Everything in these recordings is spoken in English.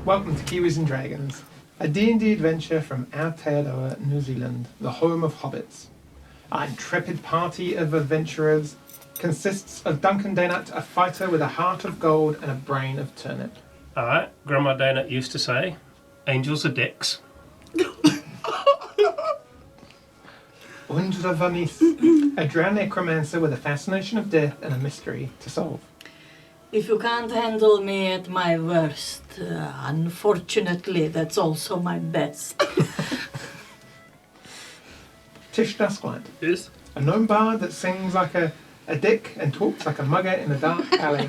Welcome to Kiwis and Dragons, a D&D adventure from Aotearoa, New Zealand, the home of hobbits. Our intrepid party of adventurers consists of Duncan Daynut, a fighter with a heart of gold and a brain of turnip. Alright, Grandma Daynut used to say, angels are dicks. Undra Vanis, a drowned necromancer with a fascination of death and a mystery to solve. If you can't handle me at my worst, unfortunately, that's also my best. Tish Dusklight, Yes? a gnome bard that sings like a dick and talks like a mugger in a dark alley.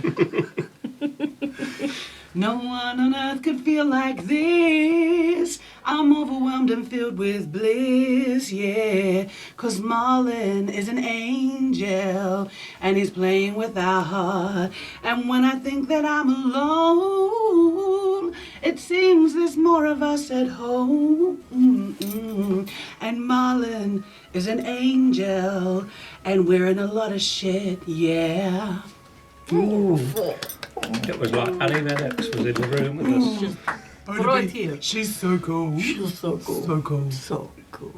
No one on earth could feel like this. I'm overwhelmed and filled with bliss, yeah. 'Cause Marlin is an angel and he's playing with our heart. And when I think that I'm alone, it seems there's more of us at home. And Marlin is an angel and we're in a lot of shit, yeah. Ooh. It was like Annie Lennox was in the room with us. Right here. She's so cool. She's so cool. So cool. So cool.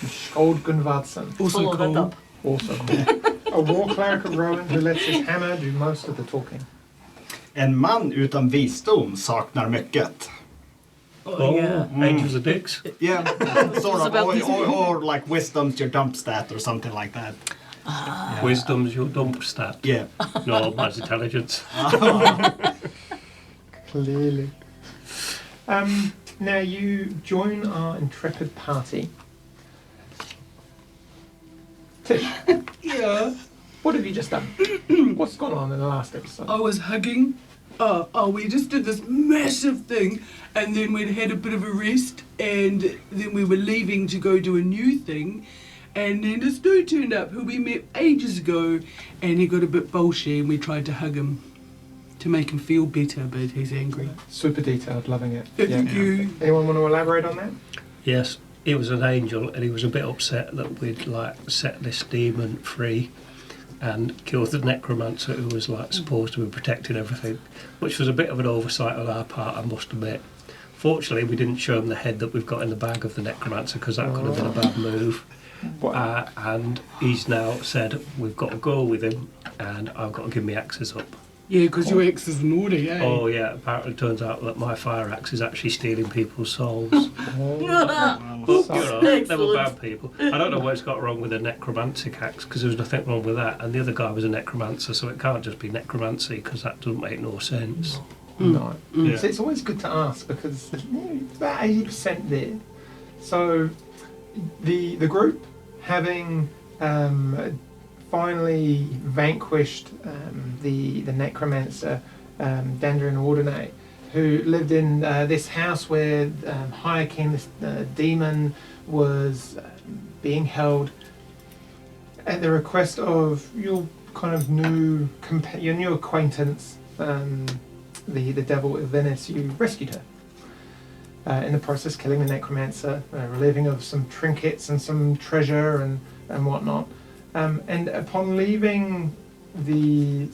Skjold Gunvardsson, Also Follow that cool. up. also cool. A war cleric of Rowan who lets his hammer do most of the talking. En man utan visdom saknar mycket. Oh, yeah. angels are dicks. Yeah, sort of. about this. Or like wisdom's your dump stat or something like that. Yeah. Wisdom's your dump stat. Yeah. No, mine's intelligence. Clearly. Now you join our intrepid party. Tish, Yeah. what have you just done? What's gone on in the last episode? I was hugging. We just did this massive thing, and then we'd had a bit of a rest, and then we were leaving to go do a new thing, and then this dude turned up who we met ages ago, and he got a bit bolshy, and we tried to hug him to make him feel better, but he's angry. Super detailed, loving it. Thank you. Anyone want to elaborate on that? Yes, he was an angel and he was a bit upset that we'd like set this demon free and killed the necromancer who was like supposed to be protecting everything, which was a bit of an oversight on our part, I must admit. Fortunately, we didn't show him the head that we've got in the bag of the necromancer because that could have been a bad move. And he's now said we've got to go with him and I've got to give me axes up. Yeah, because your ex is naughty, eh? Oh yeah, apparently it turns out that my fire axe is actually stealing people's souls. But, you know, they were bad people. I don't know what's got wrong with a necromantic axe because there was nothing wrong with that, and the other guy was a necromancer, so it can't just be necromancy because that doesn't make no sense. No. Yeah. So it's always good to ask because it's about 80% there. So the group having finally vanquished the necromancer Dandrin Ordinate, who lived in this house where Hyakin, this demon, was being held at the request of your kind of your new acquaintance, the devil of Venice. You rescued her. In the process, killing the necromancer, relieving of some trinkets and some treasure and whatnot. And upon leaving the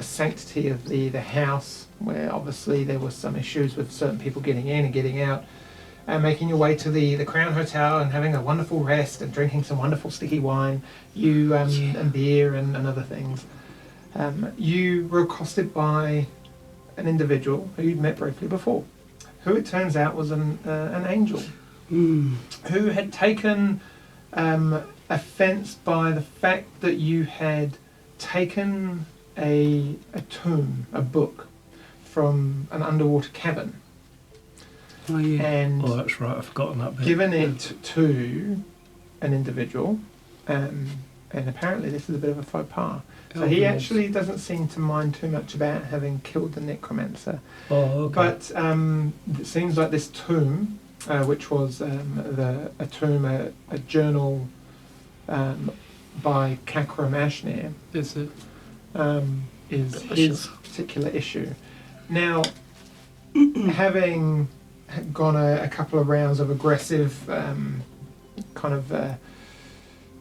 sanctity of the house, where obviously there was some issues with certain people getting in and getting out, and making your way to the Crown Hotel and having a wonderful rest and drinking some wonderful sticky wine, and beer and other things, you were accosted by an individual who you'd met briefly before, who it turns out was an angel, who had taken offence by the fact that you had taken a tomb, a book, from an underwater cavern. Oh, yeah. And Oh, that's right, I've forgotten that bit. given it to an individual, and apparently this is a bit of a faux pas. So he actually doesn't seem to mind too much about having killed the necromancer. Oh, okay. But it seems like this tomb, which was a journal by Kakram Ashnir, That's it. is Delicious. his particular issue. Now, having gone a couple of rounds of aggressive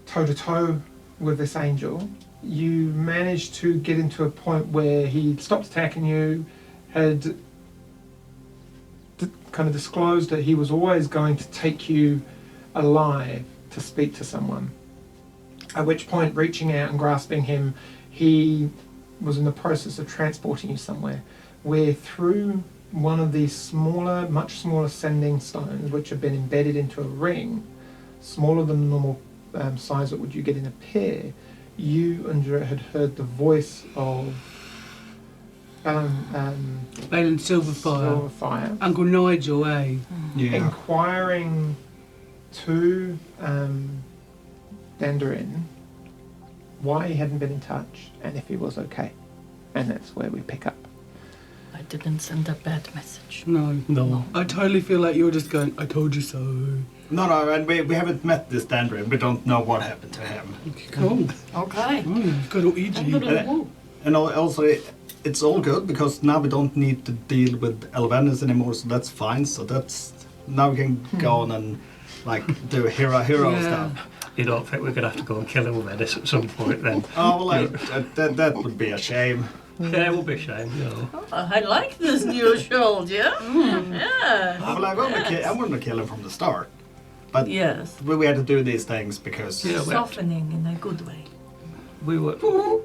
toe-to-toe with this angel, you managed to get into a point where he stopped attacking you, had kind of disclosed that he was always going to take you alive to speak to someone. At which point, reaching out and grasping him, he was in the process of transporting you somewhere, where through one of these smaller, much smaller sending stones, which have been embedded into a ring, smaller than the normal size that would you get in a pear, you, Andrea, had heard the voice of Balin Silverfire. Silverfire Uncle Nigel, eh? Yeah. inquiring to Dandarin why he hadn't been in touch and if he was okay. And that's where we pick up. I didn't send a bad message. No. No. I totally feel like you're just going, I told you so. No, and we haven't met this Dandrin. We don't know what happened to him. Cool. Okay. You've got all EG. And also, it's all good because now we don't need to deal with Elvenis anymore, so that's fine. So that's now we can go on and like do hero stuff. You don't think we're going to have to go and kill him with Venice at some point then? Oh well, that would be a shame. Yeah, it would be a shame, you know. Oh, I like this new soldier. Yeah. Well, I'm going to kill him from the start, but Yes. we had to do these things because Yeah, Softening in a good way. We were,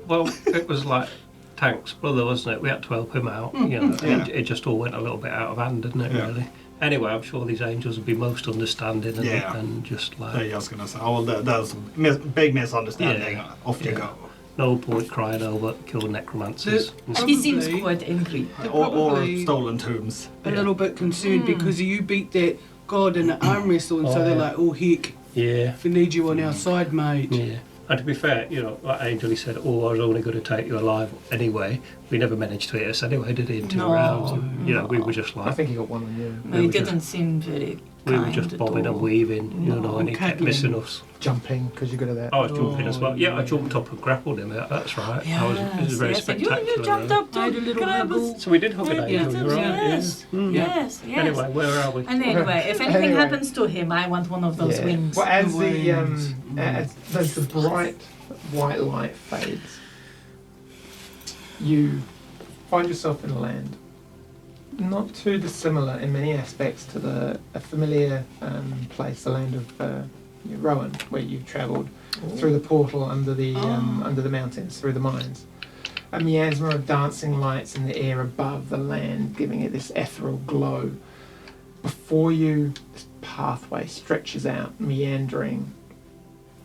well, it was like Tank's brother, wasn't it? We had to help him out, you know. Yeah. It just all went a little bit out of hand, didn't it, Yeah. really? Anyway, I'm sure these angels would be most understanding and just they're like, just going to say, oh, well, that's a big misunderstanding. Yeah. Off you Yeah. go. no point crying over killed necromancers. He seems Probably. quite angry. Or Probably stolen tombs. a little bit concerned because you beat that god in the arm wrestle, and so they're like, oh heck, Yeah, we need you on our side, mate. yeah. And to be fair, you know, like Angel, he said, oh, I was only going to take you alive anyway. We never managed to hit us anyway, did he, in 2 No. rounds? And, you know, we were just I like, think he got one on you. No, he were just- didn't seem very we were kind just at bobbing and all. weaving, you know, and he kept Cackling. missing us. Jumping, because you're good at that. I was jumping as well. Yeah, I yeah. jumped up and grappled him. That's right. Yes, It was very yes. And spectacular. you jumped really. up to I had a little grab wiggle. us. So we did hug an Yeah, angel, you're right. yes, Yeah. yes, yes. Anyway, where are we? And anyway, if anything Anyway. happens to him, I want one of those Yeah. wings. Well, as The the wings. as the bright white light fades, you find yourself in a land not too dissimilar in many aspects to a familiar place, the land of Rowan, where you've travelled through the portal under the mountains, through the mines. A miasma of dancing lights in the air above the land, giving it this ethereal glow. Before you, this pathway stretches out, meandering.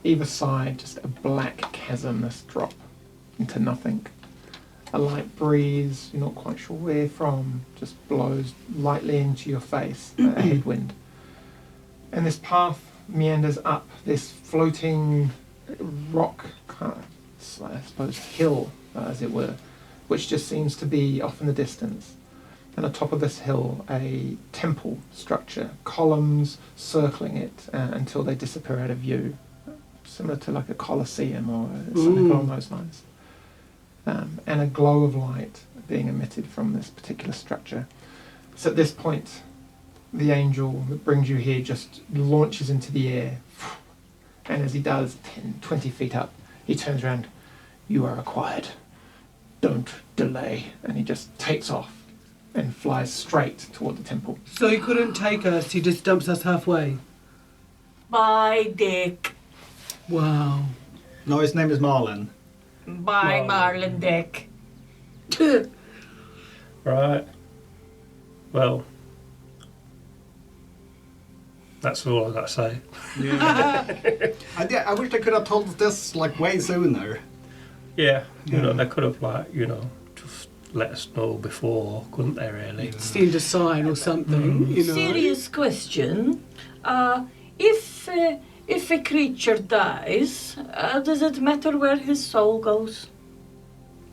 Either side, just a black chasmless drop into nothing. A light breeze, you're not quite sure where from, just blows lightly into your face, a headwind. And this path meanders up this floating rock, kind of, I suppose, hill, as it were, which just seems to be off in the distance. And atop of this hill, a temple structure, columns circling it until they disappear out of view, similar to like a colosseum or something along those lines. And a glow of light being emitted from this particular structure. So at this point, the angel that brings you here just launches into the air. And as he does, 10, 20 feet up, he turns around. You are acquired. Don't delay. And he just takes off and flies straight toward the temple. So he couldn't take us, he just dumps us halfway. Bye, Dick. Wow. No, his name is Marlin. Bye, Marlin Dick. Right. Well, that's all I've got to say. Yeah. I wish they could have told us this like way sooner. Yeah, you know, they could have, like, you know, just let us know before, couldn't they, really? Send a sign or something, you know. Serious question. If a creature dies, does it matter where his soul goes?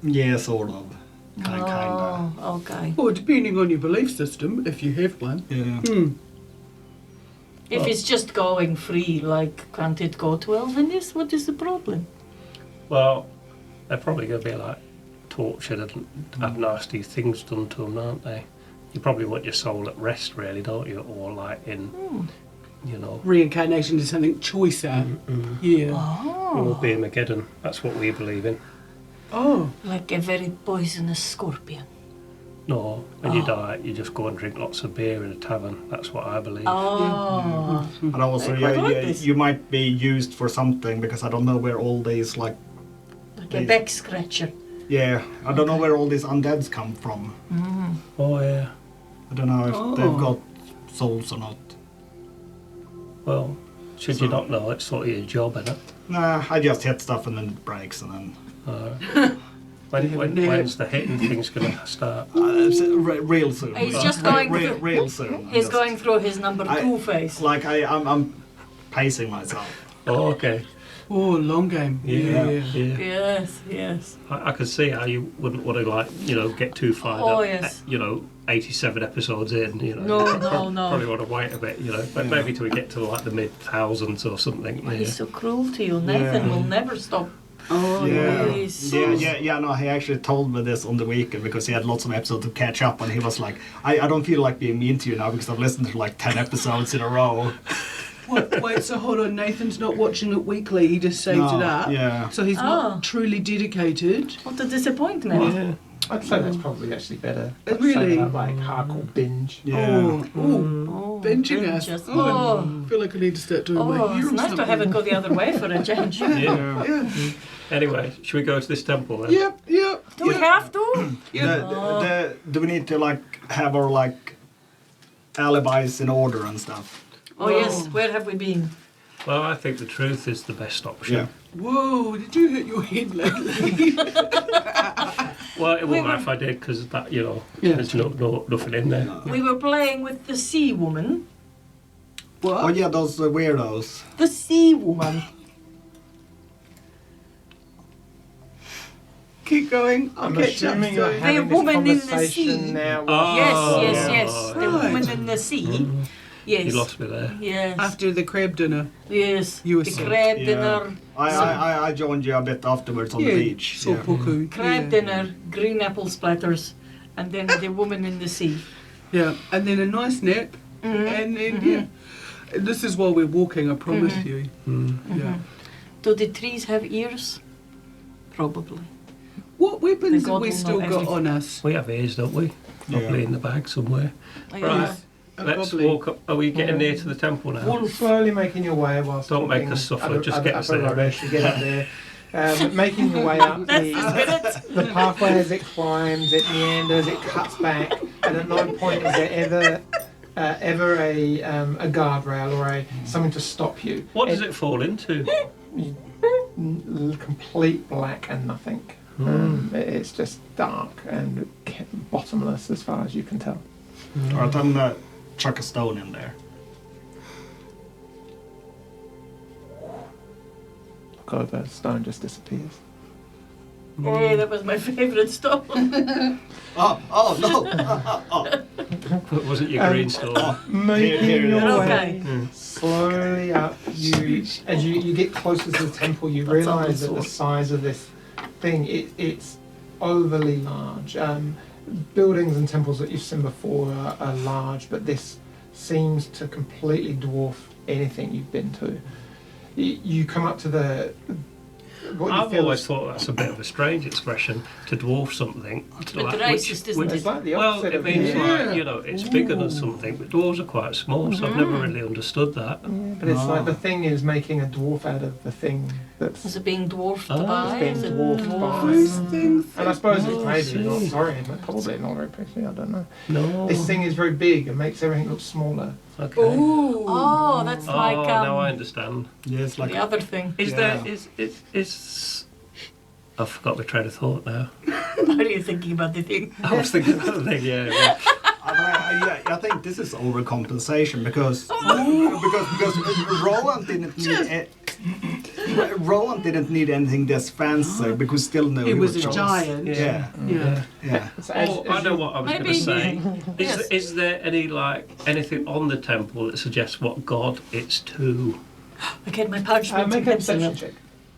Yeah, sort of. Kinda. Oh, okay. Or depending on your belief system, if you have one. Yeah. If it's just going free, like, can't it go to Elvenis? What is the problem? Well, they're probably going to be, like, tortured and have nasty things done to them, aren't they? You probably want your soul at rest, really, don't you? Or, like, in, you know... Reincarnation is something choicer. Yeah. Or Oh, be Armageddon. That's what we believe in. Oh. like a very poisonous scorpion. No, when you die, you just go and drink lots of beer in a tavern. That's what I believe. Oh. And also, I quite like this. you might be used for something because I don't know where all these like A back scratcher. yeah, I don't know where all these undeads come from. Oh yeah. I don't know if they've got souls or not. Well, should you not know? It's sort of your job, isn't it? Nah, I just hit stuff and then it breaks and then When's the hitting thing's going to start? it's real soon. He's just going real, through- real soon. He's Just- going through his number 2 phase. like I'm pacing myself. Oh, okay. Oh, long game. Yeah. Yes, yes. I could see how you wouldn't want to, like, get too fired Oh, up. yes. 87 episodes in, No, no. Probably want to wait a bit, but maybe till we get to like the mid thousands or something. Yeah. He's so cruel to you. Nathan Yeah. will never stop. Oh, Yeah. He's so No, he actually told me this on the weekend because he had lots of episodes to catch up and he was like, I don't feel like being mean to you now because I've listened to like 10 episodes in a row. Wait, so hold on. Nathan's not watching it weekly. He just saved No, it up. yeah. So he's Oh. not truly dedicated. What a disappointment. Yeah. I'd say that's probably actually better. Really? Say that, like hardcore binge. Yeah. Oh, Binging us. binges. Oh, Oh, I feel like I need to start doing my oh hair it's or nice to have it something. go the other way for a change. Yeah. Yeah. Anyway, should we go to this temple then? Yep. Do we have to? Do we need to like have our like alibis in order and stuff? Oh, yes. Where have we been? Well, I think the truth is the best option. Yeah. Whoa, did you hit your head lately? Well, it We won't matter were- if I did because that, Yeah. there's nothing in there. We were playing with the sea woman. What? Oh yeah, those weirdos. The sea woman. Keep going. I'll I'm catch up. assuming you're soon. having woman this in the conversation sea. now. Oh, Yes. The Right. woman in the sea. Yes. You lost me there. Yes. After the crab dinner. Yes. You were the so- crab Yeah. dinner. I joined you a bit afterwards on the beach. So Yeah. puku. Crab yeah. dinner, green apple splatters, and then the woman in the sea. Yeah, and then a nice nap, and then yeah. This is while we're walking. I promise you. Yeah. Do the trees have ears? Probably. What weapons The have we God will still know got everything. on us? We have ears, don't we? Probably in the bag somewhere. Oh, Right. yes. Let's Probably. walk up. Are we getting near to the temple now? Wolf. Slowly making your way whilst Don't make talking us suffer, other- just other- get us other there. rubbish, you get up there. Making your way up the pathway as it climbs, it meanders, it cuts back, and at no point is there ever a guardrail or something to stop you. What does it fall into? Complete black and nothing. It's just dark and bottomless as far as you can tell. Alright, then chuck a stone in there. Look over, stone just disappears. Hey, that was my favourite stone. Oh no! Was it your green stone? Making here it your is. way Okay. slowly up, as you get closer to the temple, you realise that the size of this thing, it's overly large. Buildings and temples that you've seen before are large, but this seems to completely dwarf anything you've been to. You come up to the... What you I've feel always is- thought that's a bit of a strange expression to dwarf something. It's a bit racist, isn't It's it? like the Well, opposite it of means yeah. like, it's bigger than something, but dwarves are quite small, so I've never really understood that. But it's like the thing is making a dwarf out of the thing that's... Is it being dwarfed Oh. by? It's Is being it dwarfed by. Those things. And I suppose it's Oh, maybe not, see. sorry, but probably not very pretty, I don't know. No. This thing is very big and makes everything look smaller. Okay. Ooh. Oh, that's Oh, like now I understand. Yeah, it's like the other thing. Is Yeah. there is I forgot my train of thought now. Are you thinking about the thing? I was thinking about the thing, yeah. I think this is overcompensation because Roland didn't need anything this fancy because still know He was a Charles. giant. Yeah, Yeah. yeah. So Oh, I as know you- what I was going to Maybe- say. Yes. Is there anything on the temple that suggests what god it's to? I get my parchment Make and a pencil. perception check.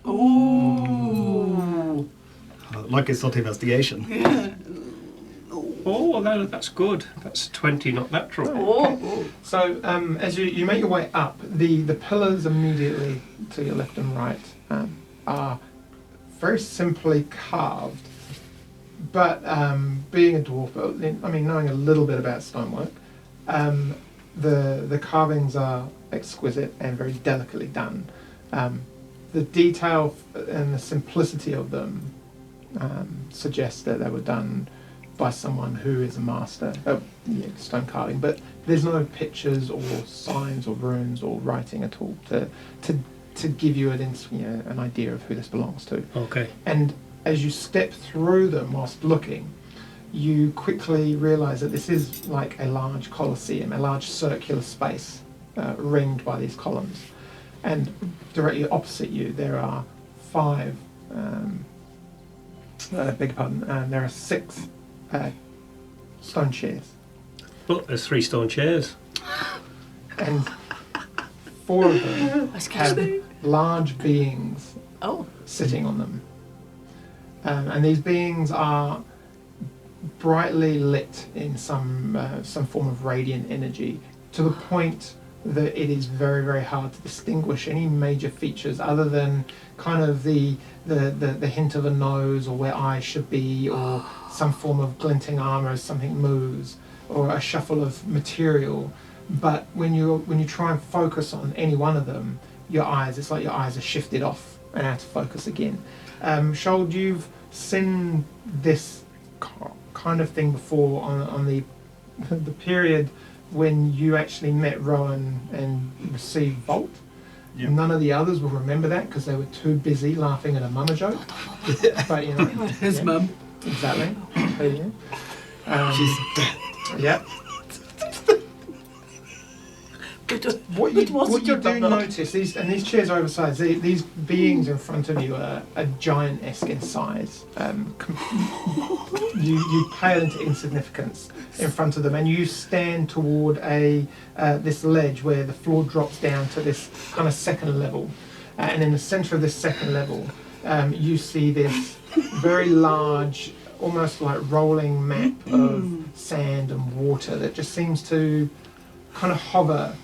Ooh. Like it's not investigation. Oh, well, that's good. That's 20, not natural. Oh, So as you make your way up, the pillars immediately to your left and right are very simply carved But being a dwarf, I mean, knowing a little bit about stonework, the carvings are exquisite and very delicately done. The detail and the simplicity of them suggests that they were done by someone who is a master of stone carving. But there's no pictures or signs or runes or writing at all to give you an idea of who this belongs to. Okay. And as you step through them whilst looking, you quickly realise that this is like a large colosseum, a large circular space ringed by these columns. And directly opposite you, there are 5, beg your pardon, there are 6 stone chairs. Look, there's 3 stone chairs. And 4 of them Excuse have me. large beings Oh. sitting on them. And these beings are brightly lit in some form of radiant energy, to the point that it is very, very hard to distinguish any major features other than kind of the hint of a nose, or where eyes should be, or some form of glinting armor as something moves, or a shuffle of material. But when you try and focus on any one of them, it's like your eyes are shifted off and out of focus again. Shold, you've seen this kind of thing before on the period when you actually met Rowan and received Volt. Yep. None of the others will remember that because they were too busy laughing at a mama joke. But you know, His yeah, mum. exactly. There you go. She's dead. Yep. What you do notice, these chairs are oversized. These beings in front of you are giant-esque in size. You pale into insignificance in front of them, and you stand toward this ledge where the floor drops down to this kind of second level, and in the centre of this second level, you see this very large, almost like rolling map of sand and water that just seems to kind of hover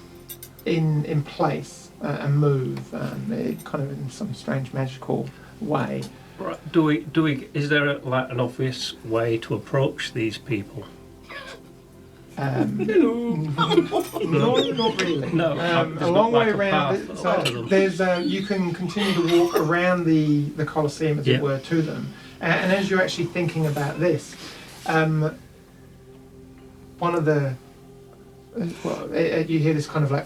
in place and move, kind of in some strange magical way. Right. Is there an obvious way to approach these people? No, not really. No, a there's long not way like a around. path So up to them. there's you can continue to walk around the Colosseum, as Yeah. it were, to them. And as you're actually thinking about this, one of the you hear this kind of like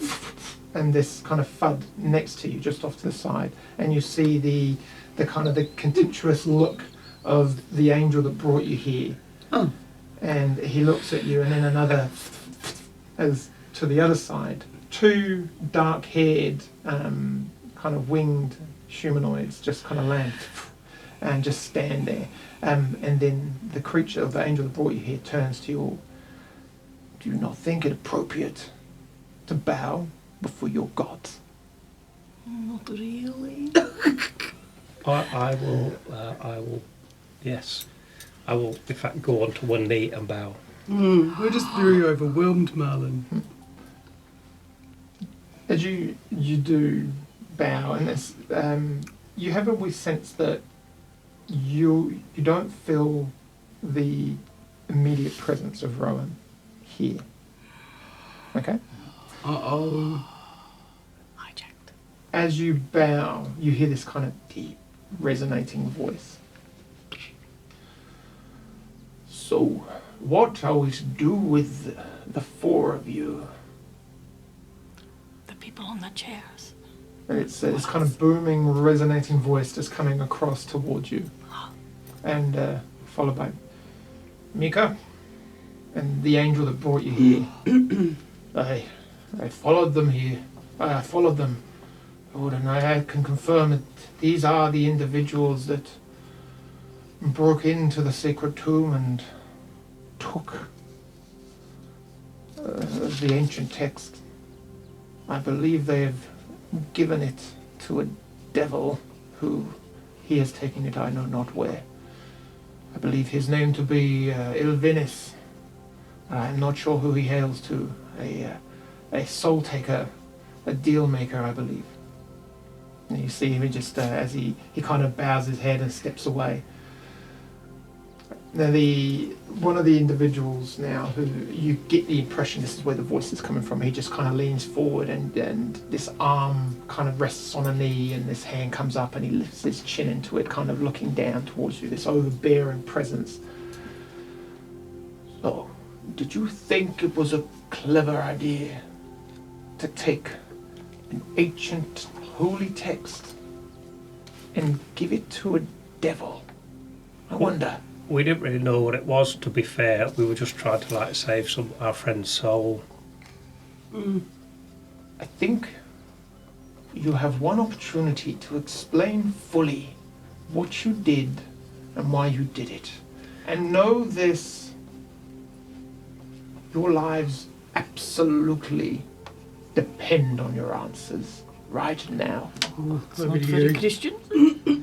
and this kind of thud next to you, just off to the side, and you see the kind of the contemptuous look of the angel that brought you here. Oh. And he looks at you, and then another as to the other side. 2 dark-haired, kind of winged humanoids just kind of land and just stand there. And then the creature of the angel that brought you here turns to you all. Do you not think it appropriate to bow before your gods? Not really. I will. Yes, I will. In fact, go onto one knee and bow. We're just very overwhelmed, Marlon. As you do bow, and it's, you have a wee sense that you don't feel the immediate presence of Rowan here. Okay? Uh-oh. Hijacked. As you bow, you hear this kind of deep, resonating voice. So, what are we to do with the 4 of you? The people on the chairs. And it's this kind of booming, resonating voice just coming across towards you. And followed by Mika and the angel that brought you here. I followed them here. I followed them. Lord, and I can confirm that these are the individuals that broke into the sacred tomb and took the ancient text. I believe they have given it to a devil who he has taken it I know not where. I believe his name to be Ilvinis. I'm not sure who he hails to. A soul taker, a deal maker, I believe. And you see him just as he kind of bows his head and steps away. Now, one of the individuals now who you get the impression this is where the voice is coming from. He just kind of leans forward, and this arm kind of rests on a knee, and this hand comes up, and he lifts his chin into it, kind of looking down towards you. This overbearing presence. So, did you think it was a clever idea to take an ancient holy text and give it to a devil? I wonder. We didn't really know what it was, to be fair. We were just trying to like save our friend's soul. I think you have one opportunity to explain fully what you did and why you did it. And know this, your lives absolutely depend on your answers right now. It's not very Christian.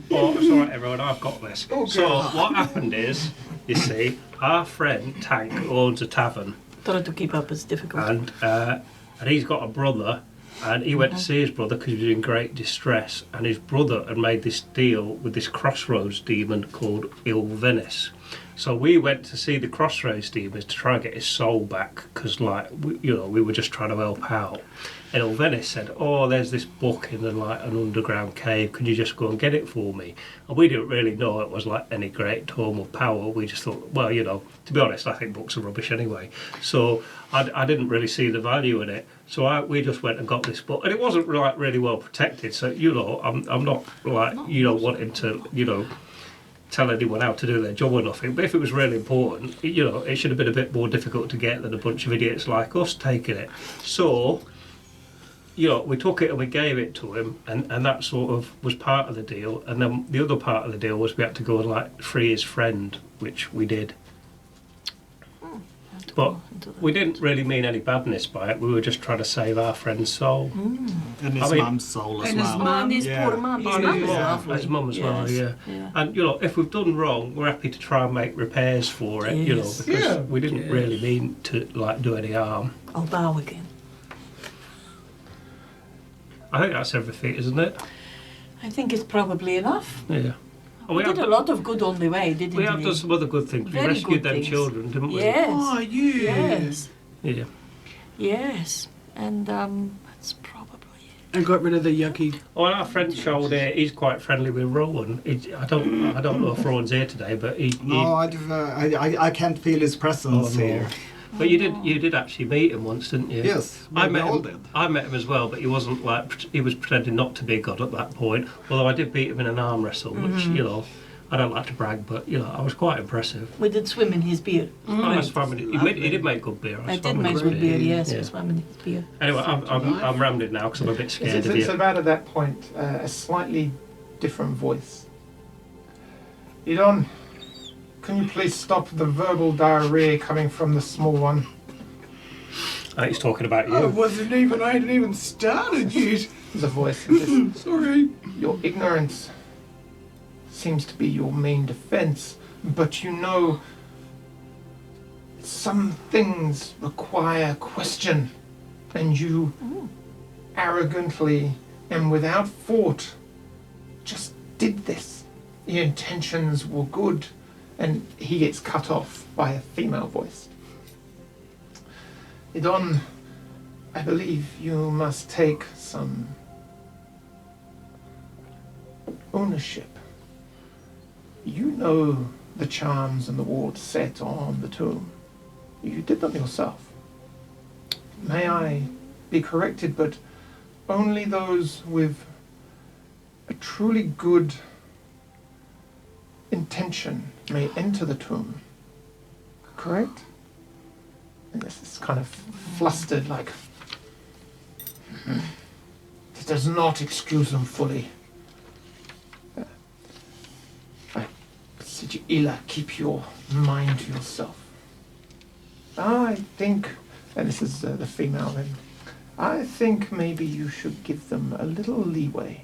Oh, it's all right, everyone. I've got this. Okay. So what happened is, you see, our friend Tank owns a tavern, Try to keep up is difficult. and he's got a brother, and he went to see his brother because he was in great distress, and his brother had made this deal with this crossroads demon called Ilvenis. So we went to see the crossroads demons to try and get his soul back, because we were just trying to help out. And Ilvenis said, "Oh, there's this book in an underground cave. Could you just go and get it for me?" And we didn't really know it was like any great tome of power. We just thought, well, to be honest, I think books are rubbish anyway. So I didn't really see the value in it. So we just went and got this book, and it wasn't like really well protected. So I'm not like wanting to tell anyone how to do their job or nothing. But if it was really important, it should have been a bit more difficult to get than a bunch of idiots like us taking it. So. We took it and we gave it to him, and that sort of was part of the deal. And then the other part of the deal was we had to go and like free his friend, which we did. But we didn't really mean any badness by it. We were just trying to save our friend's soul. And his mum's soul as And his well. mum. And his Yeah. poor mum. His And mum his is mum, lovely. his mum as well, yeah. And if we've done wrong, we're happy to try and make repairs for it, Yes. because Yeah. we didn't really mean to like do any harm. I'll bow again. I think that's everything, isn't it? I think it's probably enough. Yeah. And We did a lot of good on the way, didn't we? We have done some other good things. We Very rescued good them things. children, didn't we? Yes. Oh, yeah. Yes. Yeah. Yes. And that's probably it. And got rid of the yucky. Well, our friend Shoal there, he's quite friendly with Rowan. I don't know if Rowan's here today, but No, I can't feel his presence Oh, no. here. But you did actually meet him once, didn't you? Yes, I we met all him. did. I met him as well, but he wasn't he was pretending not to be a god at that point. Although I did beat him in an arm wrestle, which I don't like to brag, but I was quite impressive. We did swim in his beer. I swam in it. He did make good beer. I swam did in make his good beer, yes. Yeah. We swam in his beer. Anyway, I'm rammed now because I'm a bit scared It's, of it's you. about at that point a slightly different voice. Idon, can you please stop the verbal diarrhea coming from the small one? I think he's talking about you. I hadn't even started yet. There's a voice. And just, Sorry. your ignorance seems to be your main defense, but some things require question, and you arrogantly and without thought just did this. Your intentions were good, and he gets cut off by a female voice. Idon, I believe you must take some ownership. You know the charms and the wards set on the tomb. You did them yourself. May I be corrected, but only those with a truly good intention may enter the tomb. Correct? And this is kind of flustered, like, it does not excuse them fully. Ila, keep your mind to yourself. I think, and this is the female then, I think maybe you should give them a little leeway.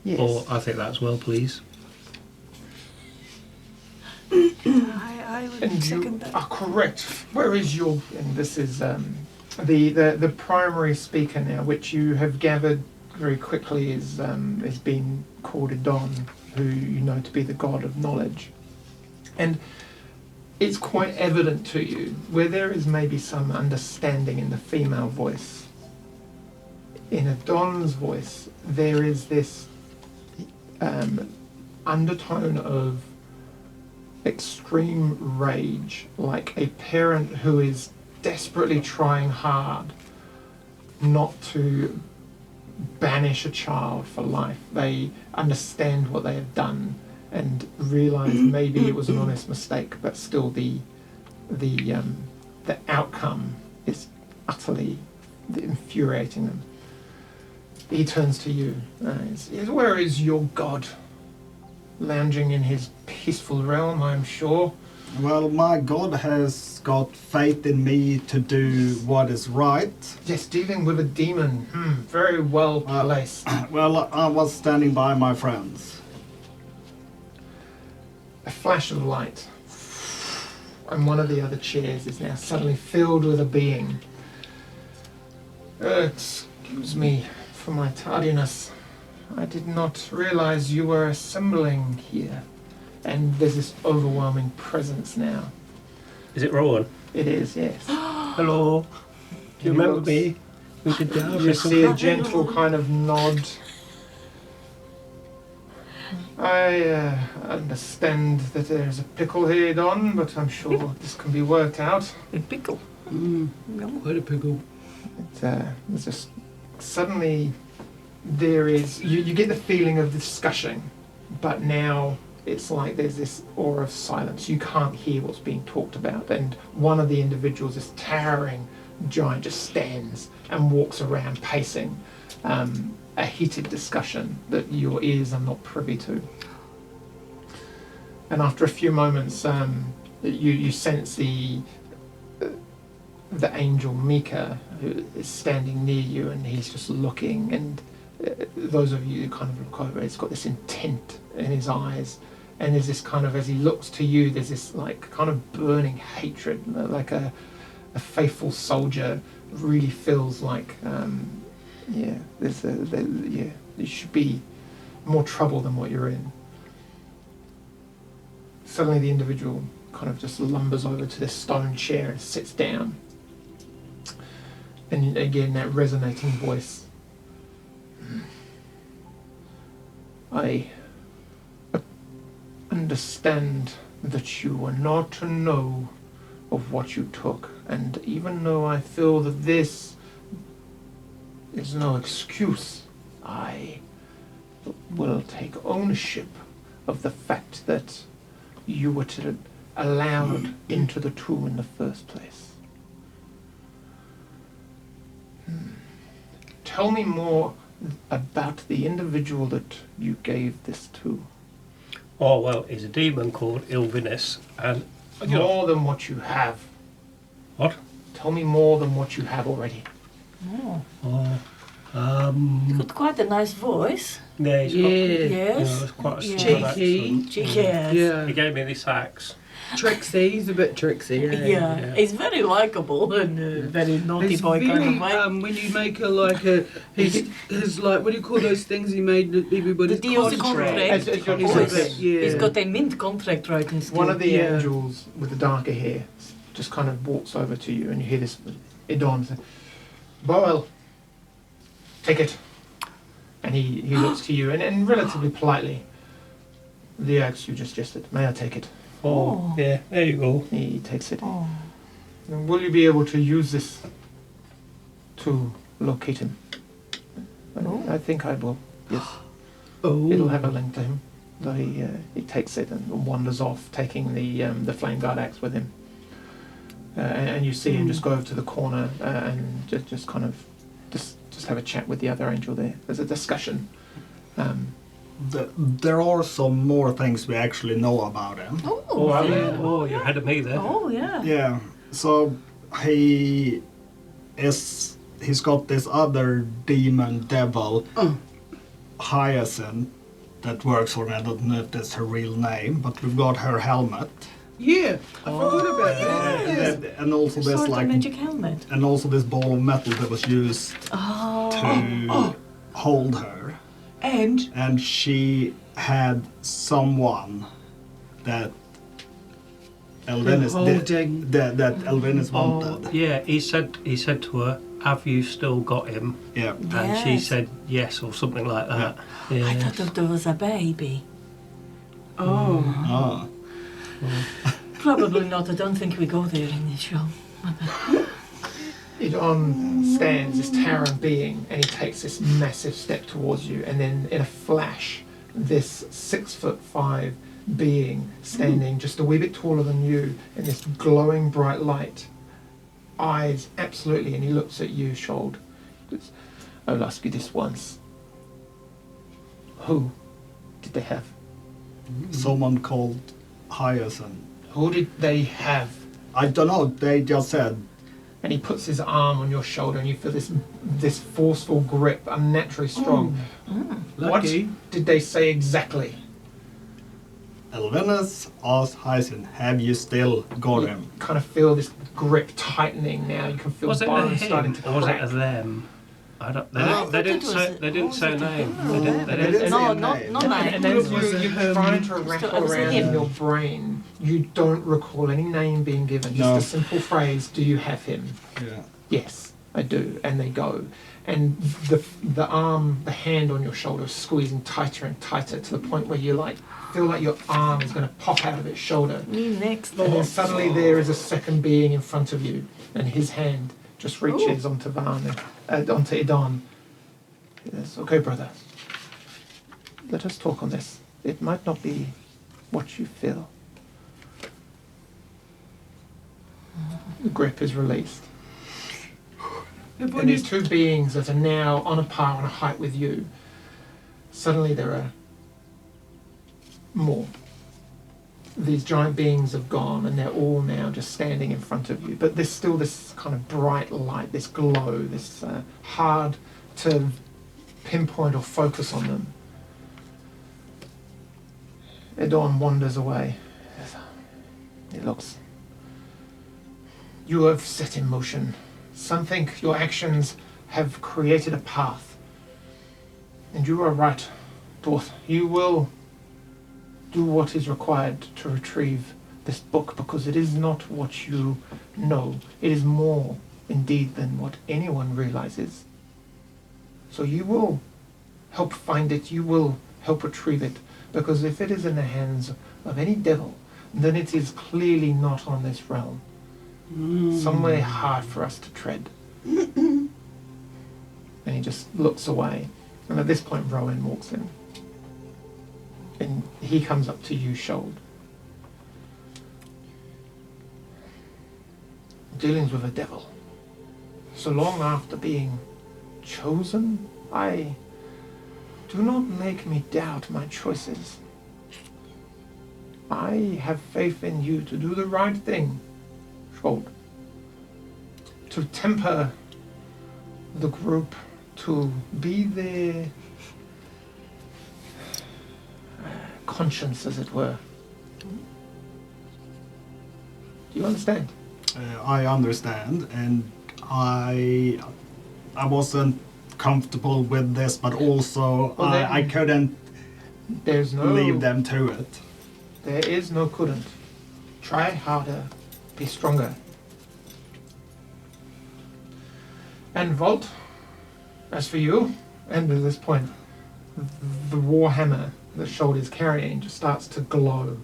Yes. Or I think that as well, please. I would And you second that. are correct. Where is your? And this is the primary speaker now, which you have gathered very quickly is being called Idon, who you know to be the god of knowledge. And it's quite evident to you where there is maybe some understanding in the female voice. In a Don's voice, there is this undertone of extreme rage, like a parent who is desperately trying hard not to banish a child for life. They understand what they have done and realize maybe it was an honest mistake, but still the outcome is utterly infuriating them. He turns to you. Where is your god? Lounging in his peaceful realm, I'm sure. Well, my God has got faith in me to do what is right. Yes, dealing with a demon. Very well placed. Well, I was standing by my friends. A flash of light, and one of the other chairs is now suddenly filled with a being. Excuse me for my tardiness. I did not realize you were assembling here. And there's this overwhelming presence now. Is it Rowan? It is, yes. Hello. Do you remember me? We did the You office. see a gentle kind of nod. I understand that there's a pickle here, Don, but I'm sure this can be worked out. A pickle. Quite a pickle. There's just suddenly there is you get the feeling of discussion, but now it's like there's this aura of silence. You can't hear what's being talked about, and one of the individuals, this towering giant, just stands and walks around pacing. A heated discussion that your ears are not privy to. And after a few moments, you sense the angel Mika, who is standing near you, and he's just looking. And those of you who kind of look over, he's got this intent in his eyes, and there's this kind of, as he looks to you, there's this like kind of burning hatred, like a faithful soldier really feels like. You should be more trouble than what you're in. Suddenly the individual kind of just lumbers over to this stone chair and sits down. And again, that resonating voice. I understand that you were not to know of what you took, and even though I feel that this is no excuse, I will take ownership of the fact that you were allowed into the tomb in the first place. Tell me more about the individual that you gave this to. Oh, well, he's a demon called Ilvinus, and... More than what you have. What? Tell me more than what you have already. He's got quite a nice voice. Yeah, he's got... Yes. it's quite a Yeah. strong Cheeky. accent. Yes. Yeah. He gave me this axe. Tricksy. He's a bit tricksy. Yeah. He's very likable and very naughty He's boy very, kind of way. when you make his like, what do you call those things he made everybody? The deal's a contract. As your He's a voice. bit, yeah. He's got a mint contract writing skill. One of the Yeah. angels with the darker hair just kind of walks over to you, and you hear this Idon say, Boel, take it. And he looks to you, and relatively politely, the axe you just gested, may I take it? Oh, yeah, there you go. He takes it. Oh. And will you be able to use this to locate him? I think I will, yes. Oh. It'll have a link to him. So he takes it and wanders off, taking the flame guard axe with him. And you see him just go over to the corner and just kind of just have a chat with the other angel there. There's a discussion. There are some more things we actually know about him. Oh, oh, you're ahead of me there. Oh, yeah. Yeah, so he's got this other demon devil, Hyacinth, that works for me. I don't know if that's her real name, but we've got her helmet. Yeah, I forgot about that. And also this Sort of like, magic helmet. and also this ball of metal that was used to hold her. And And she had someone that Elvenis holding. that Elvenis wanted. Yeah, he said to her, "Have you still got him?" Yeah. And she Yes. said yes, or something like that. Yeah. I thought that there was a baby. Oh. Ah. Probably not. I don't think we go there in this show. Idon stands, this towering being, and he takes this massive step towards you, and then in a flash, this 6'5" being standing just a wee bit taller than you in this glowing bright light, eyes absolutely, and he looks at you, Shold. I'll ask you this once. Who did they have? Someone called Hyacinth. Who did they have? I don't know. They just said. And he puts his arm on your shoulder, and you feel this forceful grip, unnaturally strong. Lucky. What did they say exactly? Elvenis asked Hyacinth, "Have you still got You him?" kind of feel this grip tightening now. You can feel Was it a bones starting him to or was it crack. a them? I don't. They, I didn't- thought they it didn't was say. a- They didn't was say it a a name. him or They a didn't. them? They They didn't. didn't No, say a not name. not And mine. as It was you're a trying to him. rattle It was a around him. in your brain, you don't recall any name being given. Just No. a simple phrase, "Do you have him?" Yeah. Yes, I do. And they go. And the arm, the hand on your shoulder is squeezing tighter and tighter to the point where you feel like your arm is going to pop out of its shoulder. Me next. And then suddenly there is a second being in front of you, and his hand just reaches onto onto Idon. Yes, okay, brother. Let us talk on this. It might not be what you feel. The grip is released. And these two beings that are now on a par, on a height with you, suddenly there are more. These giant beings have gone, and they're all now just standing in front of you. But there's still this kind of bright light, this glow, this hard to pinpoint or focus on them. Idon wanders away. It looks... You have set in motion something. Your actions have created a path. And you are right, Dwarf. You will do what is required to retrieve this book, because it is not what you know. It is more, indeed, than what anyone realizes. So you will help find it. You will help retrieve it. Because if it is in the hands of any devil, then it is clearly not on this realm. Somewhere hard for us to tread. And he just looks away. And at this point, Rowan walks in. And he comes up to you, Shold. Dealings with a devil. So long after being chosen, do not make me doubt my choices. I have faith in you to do the right thing, Shold. To temper the group, to be their conscience, as it were. Do you understand? I understand, and I wasn't comfortable with this, but also Well, then- I couldn't There's no... leave them to it. There is no couldn't. Try harder. Be stronger. And Volt, as for you, and at this point, the warhammer that Shold is carrying just starts to glow.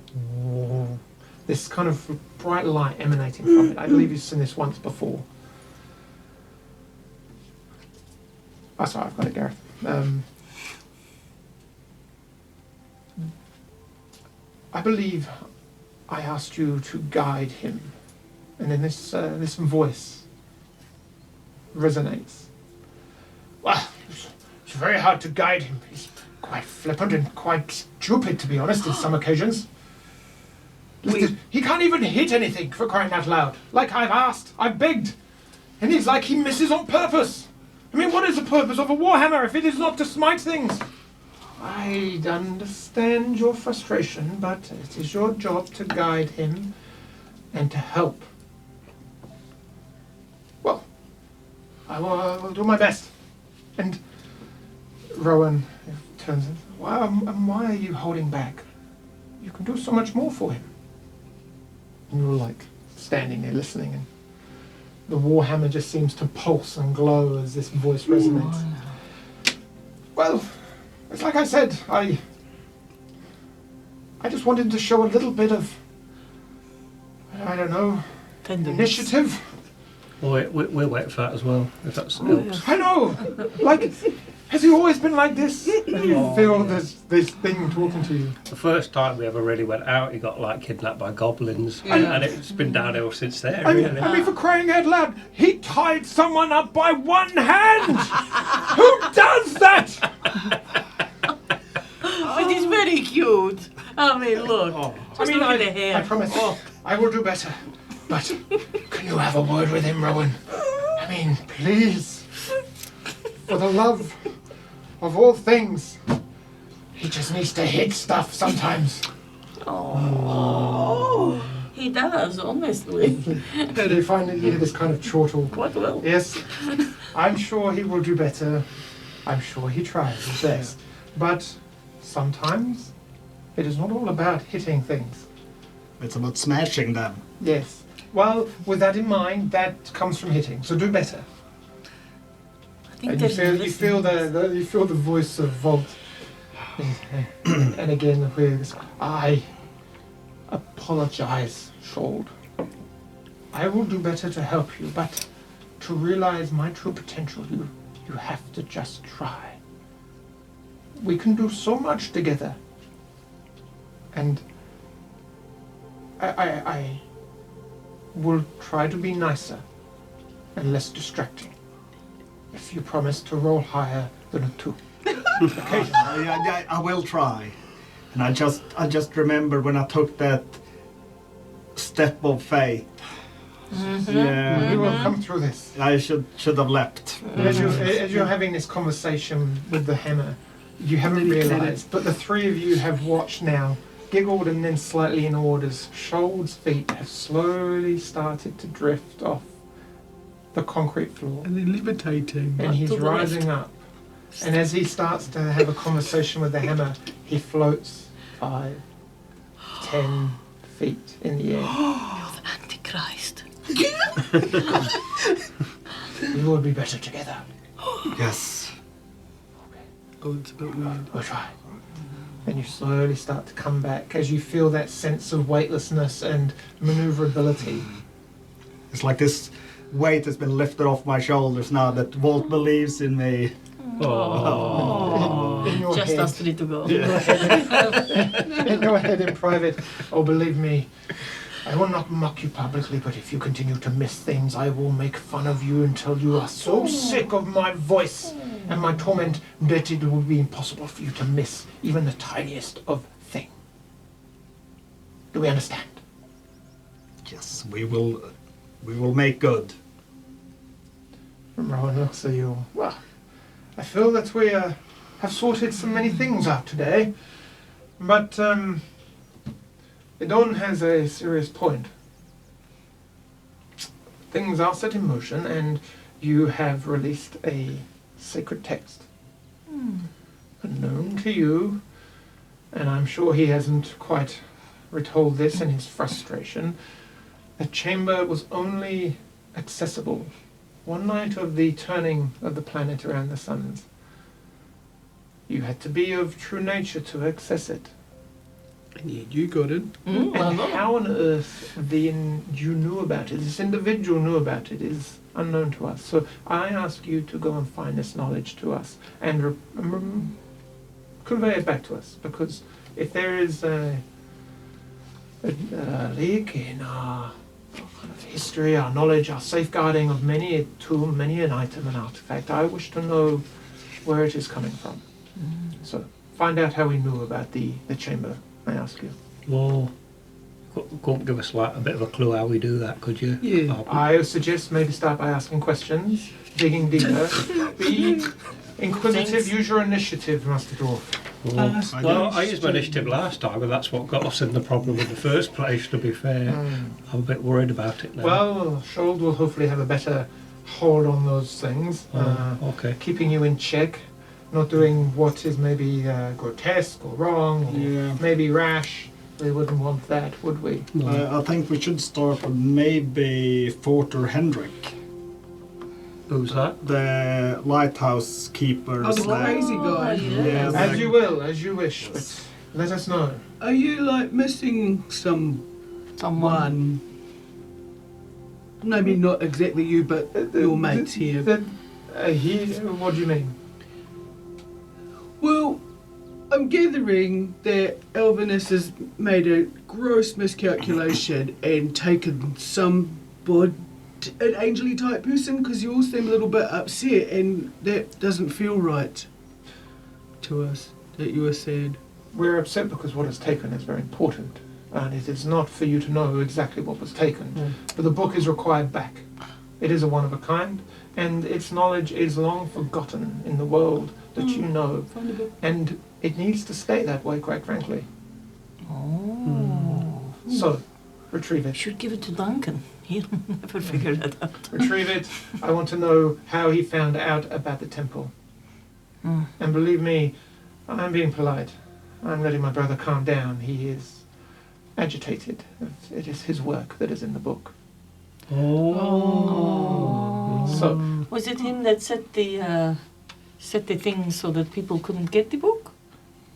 This kind of bright light emanating from it. I believe you've seen this once before. Oh, sorry, I've got it, Gareth. I believe I asked you to guide him. And then this voice resonates. Well, it's very hard to guide him. He's quite flippant and quite stupid, to be honest, on some occasions. He can't even hit anything, for crying out loud. Like I've asked, I've begged. And it's like he misses on purpose. I mean, what is the purpose of a warhammer if it is not to smite things? I understand your frustration, but it is your job to guide him and to help. Well, I will do my best. And Rowan turns and why are you holding back? You can do so much more for him. And you're like standing there listening, and the warhammer just seems to pulse and glow as this voice resonates. Well, it's like I said, I just wanted to show a little bit of, I don't know, initiative. We'll wait for that as well, if that helps. I know! Like, has he always been like this? And you feel this thing talking to you. The first time we ever really went out, he got like kidnapped by goblins, and it's been downhill since there. I Really. mean, for crying out loud, he tied someone up by one hand! Who does that? It is very cute. I mean, look. Just look at the hair. I promise, I will do better. But can you have a word with him, Rowan? I mean, please. For the love of all things. He just needs to hit stuff sometimes. Oh, he does, honestly. Do you find that you hear this kind of chortle? Quite well. Yes, I'm sure he will do better. I'm sure he tries his best. But sometimes it is not all about hitting things. It's about smashing them. Yes. Well, with that in mind, that comes from hitting. So do better. I think And there's you feel the voice of Vogt. And again, with I apologize, Shold. I will do better to help you, but to realize my true potential, you have to just try. We can do so much together. And I will try to be nicer and less distracting. If you promise to roll higher than a 2. Okay. I will try. And I just remember when I took that step of faith. Yeah, We will come through this. I should have leapt. As you're having this conversation with the hammer, you haven't realised, but the three of you have watched now, giggled and then slightly in orders. Shold's feet have slowly started to drift off the concrete floor. And then levitating. And he's To the rising up. And as he starts to have a conversation with the hammer, he floats 5, 10 feet in the air. You're the Antichrist. We will be better together. Yes. Oh, it's a bit weird. We'll try. And you slowly start to come back as you feel that sense of weightlessness and maneuverability. It's like this weight has been lifted off my shoulders now that Walt believes in me. Oh, In your just head. us three to go. In your head in private. Oh, believe me, I will not mock you publicly, but if you continue to miss things, I will make fun of you until you are so sick of my voice and my torment that it will be impossible for you to miss even the tiniest of thing. Do we understand? Yes, we will make good. Rowan looks at you. Well, I feel that we have sorted so many things out today, but Idon has a serious point. Things are set in motion, and you have released a sacred text. Unknown to you, and I'm sure he hasn't quite retold this in his frustration. The chamber was only accessible one night of the turning of the planet around the suns. You had to be of true nature to access it. And yet you got it. And how on earth then you knew about it, this individual knew about it, is unknown to us. So I ask you to go and find this knowledge to us and convey it back to us. Because if there is a leak in our history, our knowledge, our safeguarding of many a tool, many an item and artifact, I wish to know where it is coming from. So find out how we knew about the chamber, I ask you. Well, couldn't give us like a bit of a clue how we do that, could you? Yeah. I suggest maybe start by asking questions, digging deeper. Be inquisitive, use your initiative, Master Dwarf. Well, I used my initiative last time, and that's what got us in the problem in the first place, to be fair. I'm a bit worried about it now. Well, Shold will hopefully have a better hold on those things, Okay. keeping you in check, not doing what is maybe grotesque or wrong, or maybe rash. We wouldn't want that, would we? I think we should start with maybe Forter Hendrik, Who's that? the lighthouse keeper. Oh, the crazy guy. Yeah, As you will, as you wish, but let us know. Are you like missing someone? Someone. Maybe not exactly you, but your mates here. What do you mean? Well, I'm gathering that Elvinus has made a gross miscalculation and taken an angel-y type person, because you all seem a little bit upset, and that doesn't feel right to us, that you are sad. We're upset because what is taken is very important, and it is not for you to know exactly what was taken. But the book is required back. It is a one of a kind, and its knowledge is long forgotten in the world that you know, and it needs to stay that way, quite frankly. Oh. So, retrieve You it. should give it to Duncan. He'll never figure that out. Retrieve it. I want to know how he found out about the temple. Mm. And believe me, I'm being polite. I'm letting my brother calm down. He is agitated. It is his work that is in the book. Oh. So, Was it him that set the thing so that people couldn't get the book?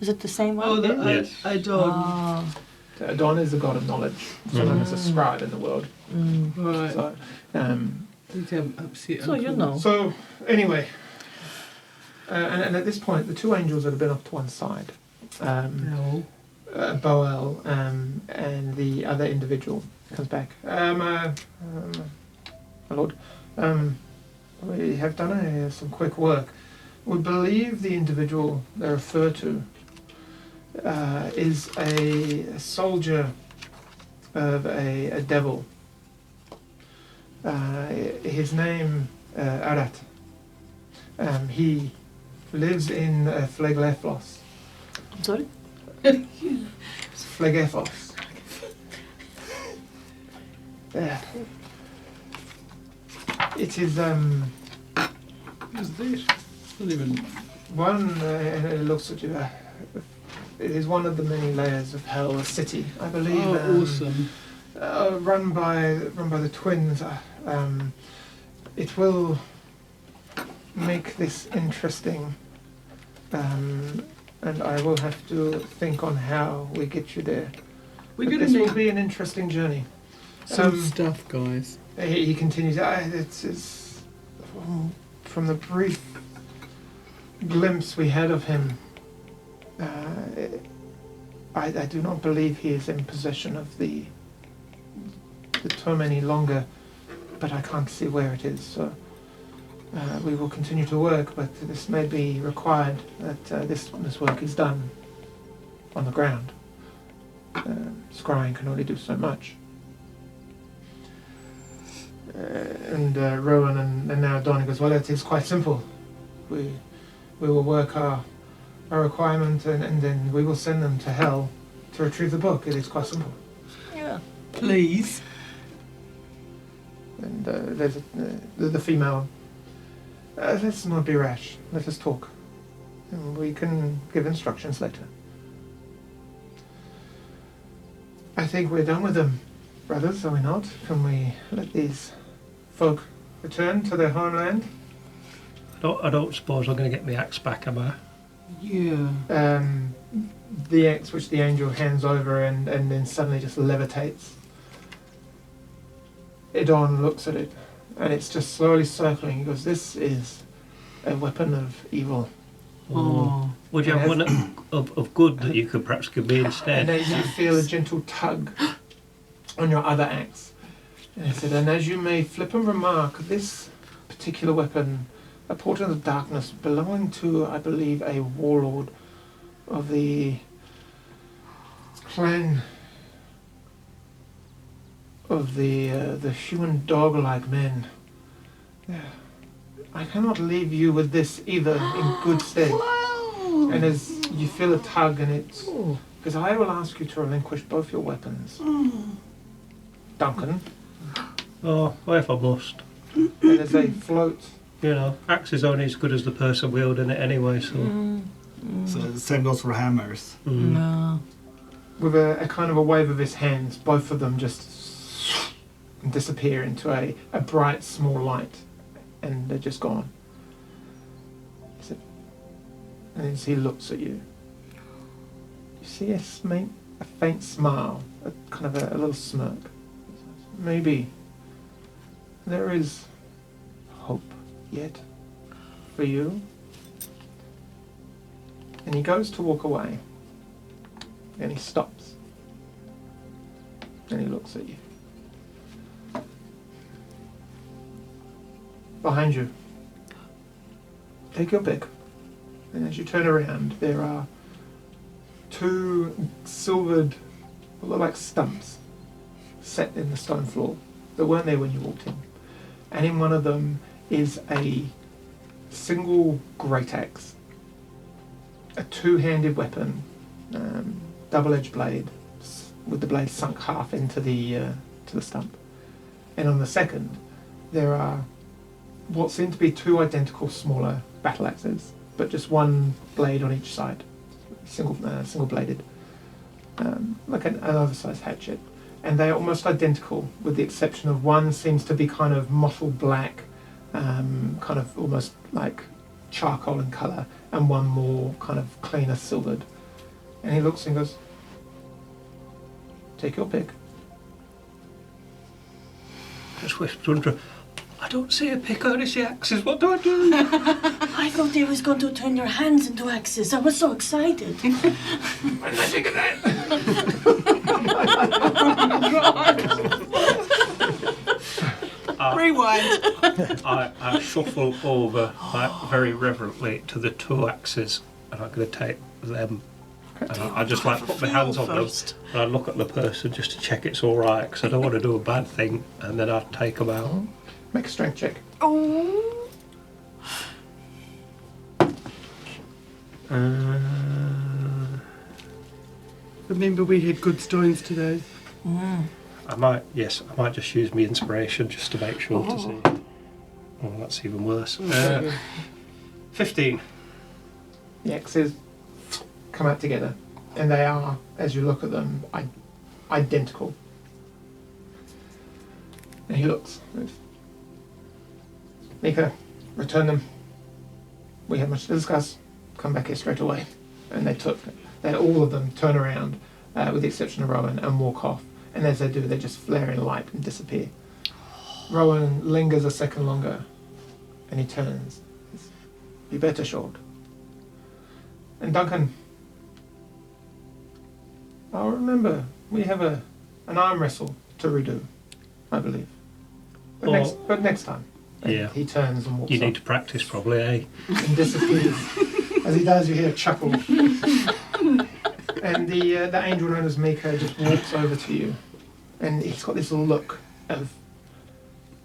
Was it the same one? Oh, Yes. I don't. Ah. Adon is the god of knowledge, so known as a scribe in the world. Right. So, Please have upset. So you know. so anyway, and at this point, the two angels that have been off to one side, No. Boel and the other individual comes back. My lord, we have done some quick work. We believe the individual they refer to is a soldier of a devil. His name, Arat. He lives in Phlegethos. I'm sorry? Phlegethos. Yeah. It is Who's that? Not even. one, and it looks at you. It is one of the many layers of hell, a city, I believe. Oh, awesome. Run by the twins. It will make this interesting, and I will have to think on how we get you there. We're But gonna this will need be an interesting journey. some stuff, guys. He continues. It's from the brief glimpse we had of him. I do not believe he is in possession of the tome any longer, but I can't see where it is. So we will continue to work, but this may be required that this work is done on the ground. Scrying can only do so much. And Rowan and now Donnie goes, well, it is quite simple. We will work our requirement and then we will send them to hell to retrieve the book. It is quite simple. Yeah. Please. And there's the female. Let's not be rash. Let us talk. And we can give instructions later. I think we're done with them, brothers, are we not? Can we let these folk return to their homeland? I don't suppose I'm going to get my axe back, am I? Yeah. The axe which the angel hands over and then suddenly just levitates. Idon looks at it and it's just slowly circling. He goes, this is a weapon of evil. Oh. Would you have one of good that you could perhaps give me And instead? as you feel a gentle tug on your other axe. And he said, and as you may flip and remark, this particular weapon, a portent of darkness belonging to, I believe, a warlord of the clan of the human dog-like men. Yeah. I cannot leave you with this either in good stead. Wow. And as you feel a tug and it's... Because I will ask you to relinquish both your weapons. Duncan, Oh, well, if I must. and as they float... You know, axe is only as good as the person wielding it anyway, so... So the same goes for hammers. Mm. No. with a kind of a wave of his hands, both of them just disappear into a bright small light, and they're just gone. And as he looks at you, you see a faint smile, a kind of a little smirk. Maybe there is hope yet for you. And he goes to walk away, and he stops, and he looks at you. Behind you, take your pick. And as you turn around, there are two silvered, what look like stumps, set in the stone floor that weren't there when you walked in. And in one of them is a single great axe, a two-handed weapon, double-edged blade, with the blade sunk half into the stump. And on the second, there are what seem to be two identical smaller battle axes, but just one blade on each side, single-bladed, like an oversized hatchet. And they are almost identical, with the exception of one seems to be kind of mottled black, kind of almost like charcoal in colour, and one more kind of cleaner silvered. And he looks and goes, take your pick. Just whispered under. I don't see a pick, I only see axes. What do I do? I thought he was going to turn your hands into axes. I was so excited. When did I think of that? Rewind. I shuffle over very reverently to the two axes, and I'm going to take them. And I just like put my hands on them, and I look at the person just to check it's all right, because I don't want to do a bad thing, and then I take them out. Make a strength check. Oh. Remember, we had good stones today. I might just use my inspiration just to make sure to see. Oh, that's even worse. 15. The axes come out together, and they are, as you look at them, identical. And he looks. Nika, return them. We have much to discuss. Come back here straight away. And they all of them turn around, with the exception of Rowan, and walk off. And as they do, they just flare in light and disappear. Rowan lingers a second longer, and he turns. Be better, Short. And Duncan, I'll remember, we have an arm wrestle to redo, I believe. But next time. And Yeah. he turns and walks You off. need to practice probably, eh? And disappears. As he does, you hear a chuckle. And the angel known as Mika just walks over to you, and he's got this look of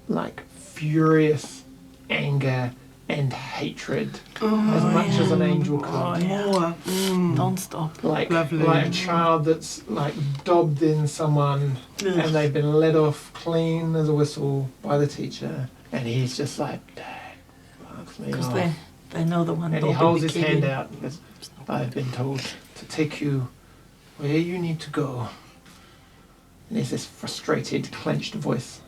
like furious anger and hatred, as much as an angel could. More. Don't stop. Like Lovely. like a child that's like dobbed in someone, and they've been let off clean as a whistle by the teacher, and he's just like, Dad, fuck me Because off. they know the one. And he dobbed in holds the his kiwi. hand out and goes, I've been told to take you where you need to go. And there's this frustrated, clenched voice.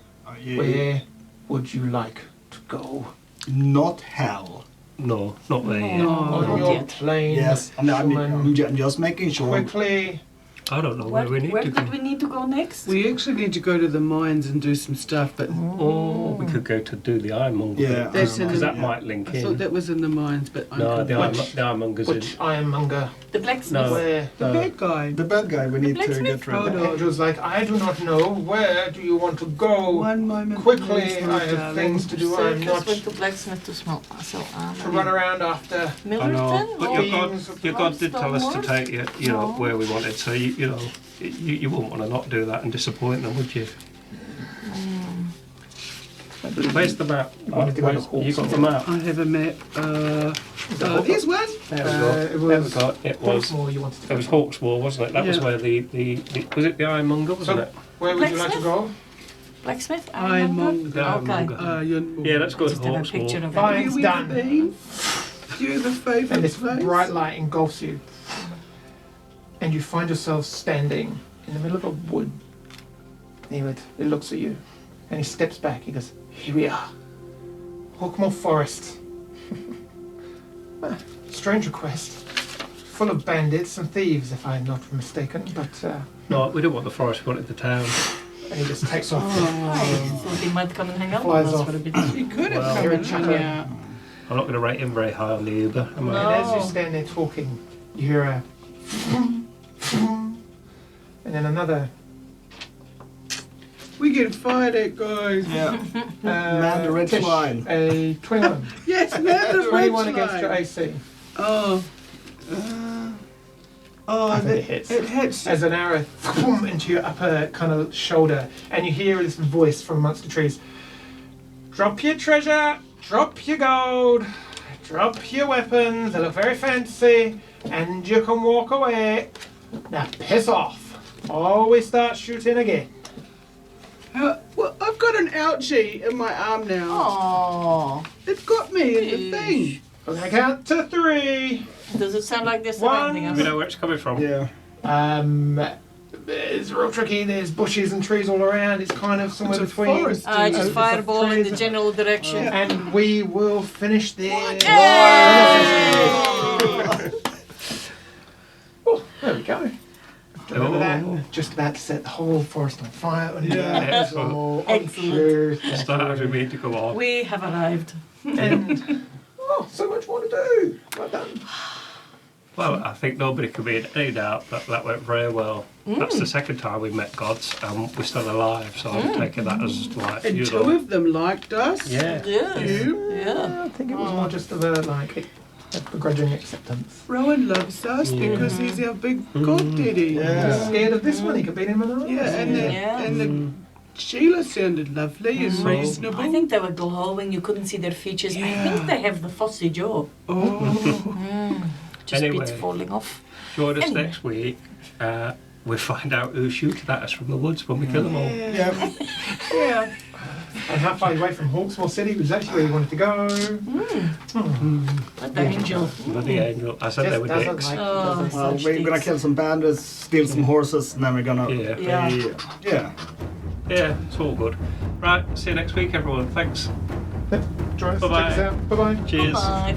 Where would you like to go? Not hell. No, not there yet. No. On not your yet. plane, Yes, I'm woman. just making sure. Quickly. I don't know where we need Where to did go. we need to go next? We actually need to go to the mines and do some stuff, but Or we could go to do the ironmonger. Yeah, That's in Because the- that might link I thought in. that was in the mines, but I'm No, confused. the ironmonger's in. Which ironmonger? The blacksmith. No. Where? The bad guy. The bad guy, we need to blacksmith? get rid Hold of. on. Angel's like, I do not know. Where do you want to go? One moment. Quickly, please, my I have darling. things to do. I'm Circus not went to blacksmith to smoke. So to run around after. I Millerton? know, but or your God did tell us to Stonewall? take you know, No. where we wanted. So you wouldn't want to not do that and disappoint them, would you? Where's the map? You wanted to go to Hawks You got the or- map? I have a map. Hawks? Here's one. There we Uh, go. it There we was go. It was. Hawksmoor you wanted to It go was to. Hawksmoor, wasn't it? That was Yeah. where the was it the ironmonger, wasn't So, it? where would you like to go? Blacksmith? Ironmonger. The ironmonger. Okay. Yeah, let's go to Just have a picture Hawksmoor. of it. Fine. Have you done. ever been? Do you have a And favourite this place? bright light engulfs you. and you find yourself standing in the middle of a wood. It looks at you, and he steps back. He goes, "Here we are, Hawkmoor Forest. Strange request. Full of bandits and thieves, if I'm not mistaken, but..." No, we don't want the forest, we wanted the town. And he just takes off. I thought he might come and hang out with Flies us off. for a bit. He could have Well, come you're and a hung chucker. out. I'm not going to rate him very high on the Uber, am I? No. And as you stand there talking, you hear a... and then another... We get fired at, guys. Yeah. Man, the red Tish, line. a 21. Yes, man, the 21 red against your line. AC. Oh. I think it hits. It hits. As an arrow into your upper kind of shoulder, and you hear this voice from amongst the trees. Drop your treasure, drop your gold, drop your weapons, they look very fancy, and you can walk away. Now piss off, or we start shooting again. Well, I've got an ouchie in my arm now. Oh, It got me in the thing. I'm gonna count to 3. does it sound like this or One. anything We else? know where it's coming from. Yeah. It's real tricky, there's bushes and trees all around, it's kind of somewhere It's a between. forest. I It's just a fireball in the phrase. general direction. And we will finish there. Oh, there we go. Remember that? Just about to set the whole forest on fire. And Yeah. it's all Excellent. It's not how we mean to go on. We have arrived. And so much more to do. Well done. Well, I think nobody could be in any doubt that that went very well. That's the second time we met gods, and we're still alive, so I'm taking that as like, And you two know. of them liked us. Yeah. Yes. Yeah. I think it was more just of a begrudging acceptance. Rowan loves us because he's our big god daddy. He's scared of this one. He could beat him in the Yeah, and the Sheila sounded lovely and reasonable. I think they were glowing. You couldn't see their features. I Yeah. think they have the fussy jaw. Oh. Just Anyway. bits falling off. Join us Anyway. next week. We'll find out who's shooting at us from the woods when we kill them all. Yeah. Yeah. And how far away from Hawksmoor City was actually where you wanted to go. What the angel. Bloody angel. I said they Just were doesn't dicks. like Oh. doesn't Well, such we're gonna things. kill some bandits, steal some horses, and then we're gonna Yeah. Yeah. yeah. Yeah, it's all good. Right, see you next week, everyone. Thanks. Join us, Bye-bye. check us out. Bye bye. Cheers. Bye.